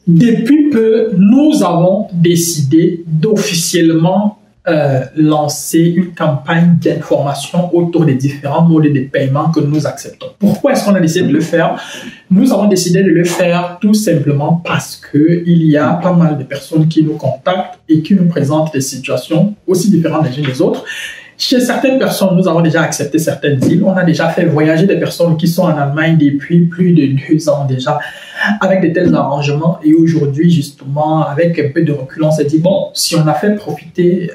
Depuis peu, nous avons décidé d'officiellement lancer une campagne d'information autour des différents modes de paiement que nous acceptons. Pourquoi est-ce qu'on a décidé de le faire? Nous avons décidé de le faire tout simplement parce qu'il y a pas mal de personnes qui nous contactent et qui nous présentent des situations aussi différentes les unes des autres. Chez certaines personnes, nous avons déjà accepté certaines îles. On a déjà fait voyager des personnes qui sont en Allemagne depuis plus de 2 ans déjà avec de tels arrangements. Et aujourd'hui, justement, avec un peu de recul, on s'est dit, bon, si on a fait profiter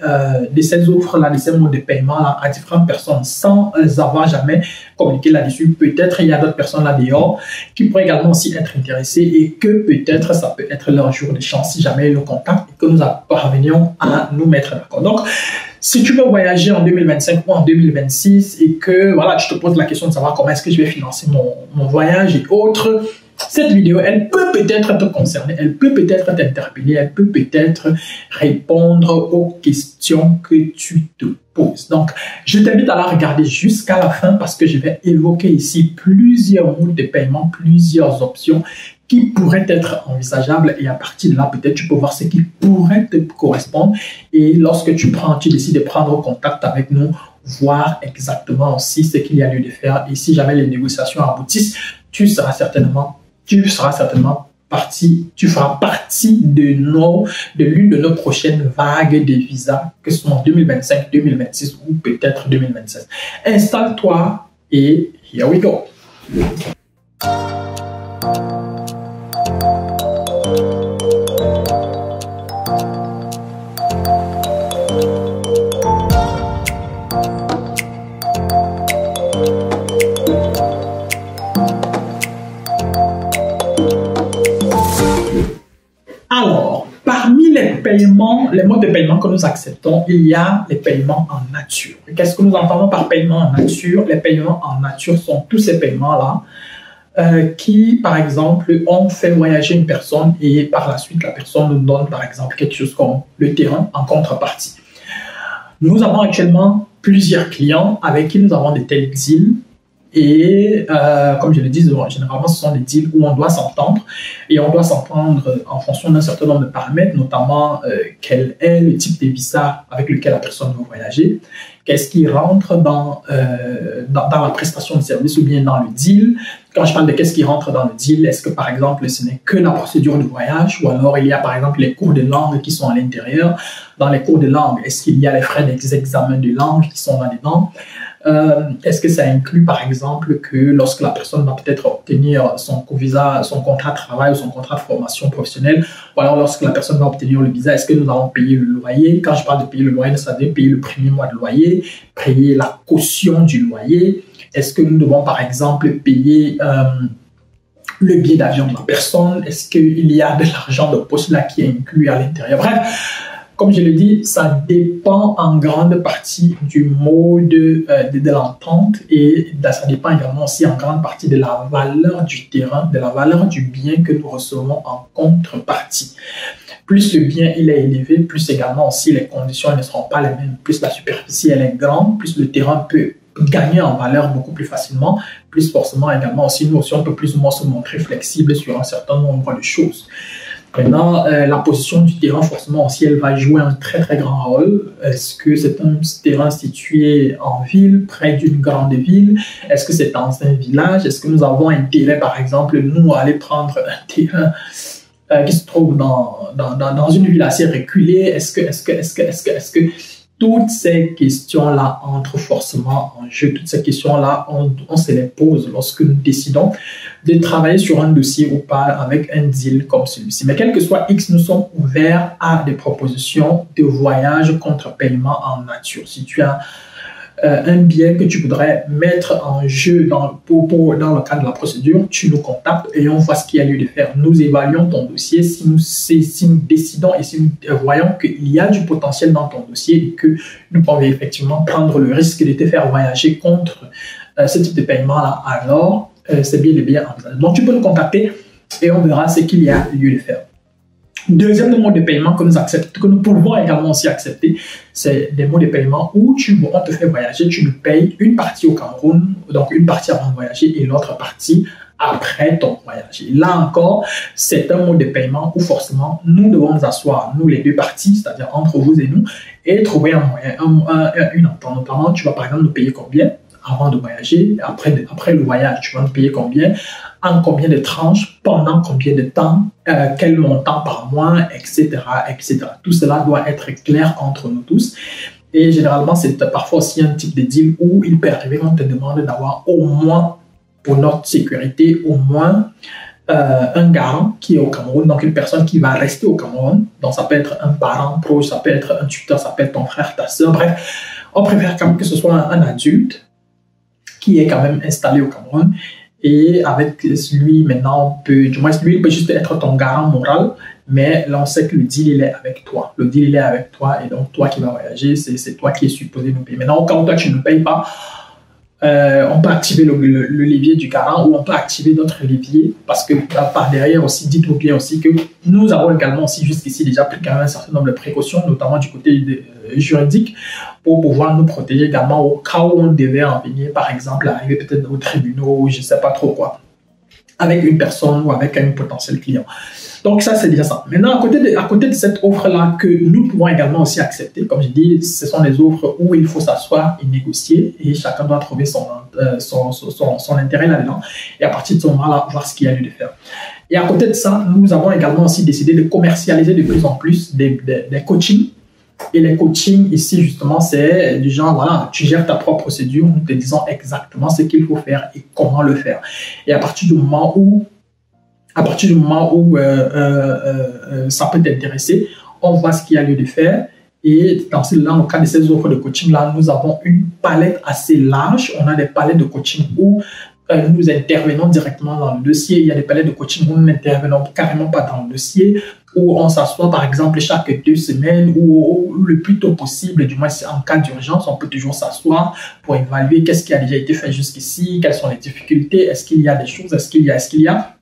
de ces offres-là, de ces modes de paiement-là à différentes personnes sans avoir jamais communiqué là-dessus, peut-être il y a d'autres personnes là dehors qui pourraient également aussi être intéressées et que peut-être ça peut être leur jour de chance si jamais ils nous contactent et que nous parvenions à nous mettre d'accord. Donc, si tu veux voyager en 2025 ou en 2026 et que voilà, tu te poses la question de savoir comment est-ce que je vais financer mon voyage et autres, cette vidéo, elle peut peut-être te concerner, elle peut peut-être t'interpeller, elle peut peut-être répondre aux questions que tu te poses. Donc, je t'invite à la regarder jusqu'à la fin parce que je vais évoquer ici plusieurs modes de paiement, plusieurs options qui pourraient être envisageables et à partir de là, peut-être tu peux voir ce qui pourrait te correspondre et lorsque tu décides de prendre contact avec nous, voir exactement aussi ce qu'il y a lieu de faire et si jamais les négociations aboutissent, tu feras certainement partie de l'une de nos prochaines vagues de visas, que ce soit en 2025, 2026 ou peut-être 2027. Installe-toi et here we go. Alors, parmi les modes de paiement que nous acceptons, il y a les paiements en nature. Qu'est-ce que nous entendons par paiement en nature? Les paiements en nature sont tous ces paiements-là qui, par exemple, ont fait voyager une personne et par la suite, la personne nous donne, par exemple, quelque chose comme le terrain en contrepartie. Nous avons actuellement plusieurs clients avec qui nous avons de tels deals. Et comme je le dis, généralement, ce sont des deals où on doit s'entendre. Et on doit s'entendre en fonction d'un certain nombre de paramètres, notamment quel est le type de visa avec lequel la personne veut voyager, qu'est-ce qui rentre dans la prestation de service ou bien dans le deal. Quand je parle de qu'est-ce qui rentre dans le deal, est-ce que par exemple ce n'est que la procédure de voyage ou alors il y a par exemple les cours de langue qui sont à l'intérieur. Dans les cours de langue, est-ce qu'il y a les frais d'examen de langue qui sont là-dedans? Est-ce que ça inclut par exemple que lorsque la personne va peut-être obtenir son visa, son contrat de travail ou son contrat de formation professionnelle, ou alors lorsque la personne va obtenir le visa, est-ce que nous allons payer le loyer? Quand je parle de payer le loyer, ça veut dire payer le premier mois de loyer, payer la caution du loyer. Est-ce que nous devons par exemple payer le billet d'avion de la personne? Est-ce qu'il y a de l'argent de poste là qui est inclus à l'intérieur? Bref, comme je l'ai dit, ça dépend en grande partie du mode de l'entente et ça dépend également aussi en grande partie de la valeur du terrain, de la valeur du bien que nous recevons en contrepartie. Plus le bien il est élevé, plus également aussi les conditions ne seront pas les mêmes. Plus la superficie elle est grande, plus le terrain peut gagner en valeur beaucoup plus facilement, plus forcément également aussi nous aussi on peut plus ou moins se montrer flexible sur un certain nombre de choses. Maintenant, la position du terrain, forcément aussi, elle va jouer un très très grand rôle. Est-ce que c'est un terrain situé en ville, près d'une grande ville? Est-ce que c'est dans un village? Est-ce que nous avons intérêt, par exemple, nous, à aller prendre un terrain qui se trouve dans une ville assez reculée? Est-ce que toutes ces questions-là entrent forcément en jeu. Toutes ces questions-là, on se les pose lorsque nous décidons de travailler sur un dossier ou pas avec un deal comme celui-ci. Mais quel que soit X, nous sommes ouverts à des propositions de voyage contre paiement en nature. Si tu as un bien que tu voudrais mettre en jeu dans le cadre de la procédure, tu nous contactes et on voit ce qu'il y a lieu de faire. Nous évaluons ton dossier. Si nous décidons et si nous voyons qu'il y a du potentiel dans ton dossier et que nous pouvons effectivement prendre le risque de te faire voyager contre ce type de paiement-là, alors c'est bien et bien envisageable. Donc tu peux nous contacter et on verra ce qu'il y a lieu de faire. Deuxième mode de paiement que nous pouvons également aussi accepter, c'est des modes de paiement où on te fait voyager, tu nous payes une partie au Cameroun, donc une partie avant de voyager et l'autre partie après ton voyage. Et là encore, c'est un mode de paiement où forcément nous devons nous asseoir, nous les deux parties, c'est-à-dire entre vous et nous, et trouver un moyen, une entente. Notamment, tu vas par exemple nous payer combien avant de voyager, après le voyage, tu vas nous payer combien, en combien de tranches, pendant combien de temps, quel montant par mois, etc., etc. Tout cela doit être clair entre nous tous. Et généralement, c'est parfois aussi un type de deal où il peut arriver qu'on te demande d'avoir au moins, pour notre sécurité, au moins un garant qui est au Cameroun, donc une personne qui va rester au Cameroun. Donc ça peut être un parent proche, ça peut être un tuteur, ça peut être ton frère, ta soeur, bref. On préfère quand même que ce soit un adulte qui est quand même installé au Cameroun. Et avec lui, maintenant, du moins, lui, il peut juste être ton garant moral, mais là, on sait que le deal, il est avec toi. Le deal, il est avec toi, et donc, toi qui vas voyager, c'est toi qui es supposé nous payer. Maintenant, quand toi, tu ne payes pas, on peut activer le levier du garant ou on peut activer notre levier parce que par derrière aussi, dites-vous bien aussi que nous avons également aussi jusqu'ici déjà pris quand même un certain nombre de précautions, notamment du côté juridique, pour pouvoir nous protéger également au cas où on devait en venir, par exemple, arriver peut-être au tribunal ou je ne sais pas trop quoi, avec une personne ou avec un potentiel client. Donc ça, c'est déjà ça. Maintenant, à côté de cette offre-là que nous pouvons également aussi accepter, comme je dis, ce sont des offres où il faut s'asseoir et négocier et chacun doit trouver son intérêt là-dedans et à partir de ce moment-là, voir ce qu'il y a lieu de faire. Et à côté de ça, nous avons également aussi décidé de commercialiser de plus en plus des coachings. Et les coachings ici, justement, c'est du genre, voilà, tu gères ta propre procédure, nous te disons exactement ce qu'il faut faire et comment le faire. Et à partir du moment où ça peut t'intéresser, on voit ce qu'il y a lieu de faire. Et dans le cas de ces offres de coaching-là, nous avons une palette assez large. On a des palettes de coaching où nous intervenons directement dans le dossier. Il y a des palettes de coaching où nous n'intervenons carrément pas dans le dossier, où on s'assoit par exemple chaque 2 semaines ou le plus tôt possible, du moins en cas d'urgence, on peut toujours s'asseoir pour évaluer qu'est-ce qui a déjà été fait jusqu'ici, quelles sont les difficultés, est-ce qu'il y a des choses, est-ce qu'il y a.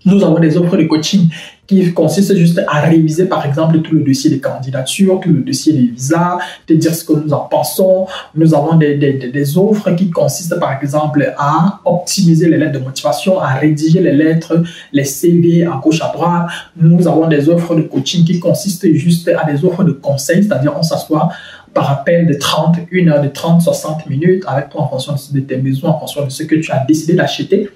Nous avons des offres de coaching qui consistent juste à réviser, par exemple, tout le dossier des candidatures, tout le dossier des visas, de dire ce que nous en pensons. Nous avons des offres qui consistent, par exemple, à optimiser les lettres de motivation, à rédiger les lettres, les CV à gauche, à droite. Nous avons des offres de coaching qui consistent juste à des offres de conseils, c'est-à-dire on s'assoit par appel de 30, 1 heure de 30, 60 minutes avec toi en fonction de tes besoins, en fonction de ce que tu as décidé d'acheter,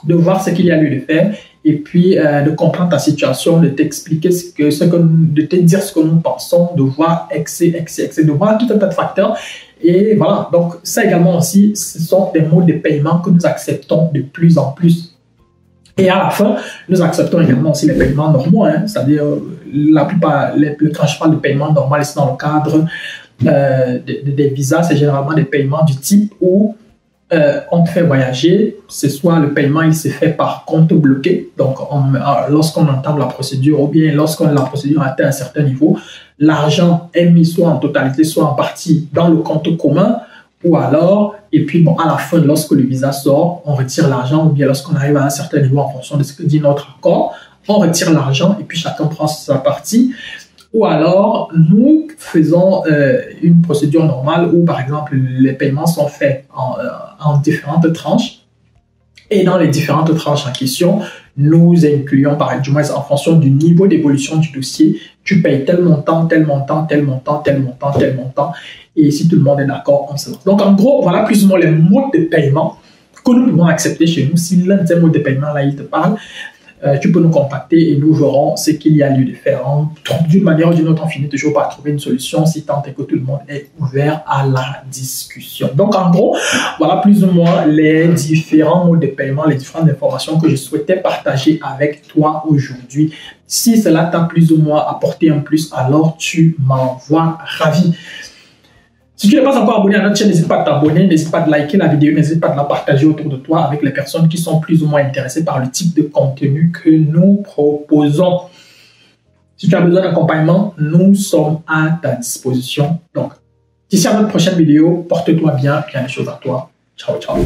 de voir ce qu'il y a lieu de faire et puis de comprendre ta situation, de t'expliquer de te dire ce que nous pensons, de voir de voir tout un tas de facteurs. Et voilà, donc ça également aussi, ce sont des modes de paiement que nous acceptons de plus en plus. Et à la fin, nous acceptons également aussi les paiements normaux, hein, c'est-à-dire la plupart, quand je parle de paiement normal, c'est dans le cadre des visas, c'est généralement des paiements du type où on te fait voyager, c'est soit le paiement il se fait par compte bloqué, donc lorsqu'on entame la procédure ou bien lorsqu'on la procédure atteint un certain niveau, l'argent est mis soit en totalité, soit en partie dans le compte commun, ou alors, et puis bon, à la fin, lorsque le visa sort, on retire l'argent, ou bien lorsqu'on arrive à un certain niveau en fonction de ce que dit notre accord, on retire l'argent et puis chacun prend sa partie. Ou alors, nous faisons une procédure normale où, par exemple, les paiements sont faits en différentes tranches. Et dans les différentes tranches en question, nous incluons, du moins en fonction du niveau d'évolution du dossier, tu payes tel montant, tel montant, tel montant, tel montant, tel montant. Et si tout le monde est d'accord, on se lance. Donc, en gros, voilà plus ou moins les modes de paiement que nous pouvons accepter chez nous. Si l'un des modes de paiement, là, il te parle, tu peux nous contacter et nous verrons ce qu'il y a lieu de faire. D'une manière ou d'une autre, on finit toujours par trouver une solution si tant est que tout le monde est ouvert à la discussion. Donc, en gros, voilà plus ou moins les différents modes de paiement, les différentes informations que je souhaitais partager avec toi aujourd'hui. Si cela t'a plus ou moins apporté un plus, alors tu m'envoies ravi. Si tu n'es pas encore abonné à notre chaîne, n'hésite pas à t'abonner, n'hésite pas à liker la vidéo, n'hésite pas à la partager autour de toi avec les personnes qui sont plus ou moins intéressées par le type de contenu que nous proposons. Si tu as besoin d'accompagnement, nous sommes à ta disposition. Donc, d'ici à notre prochaine vidéo, porte-toi bien, plein de choses à toi. Ciao, ciao.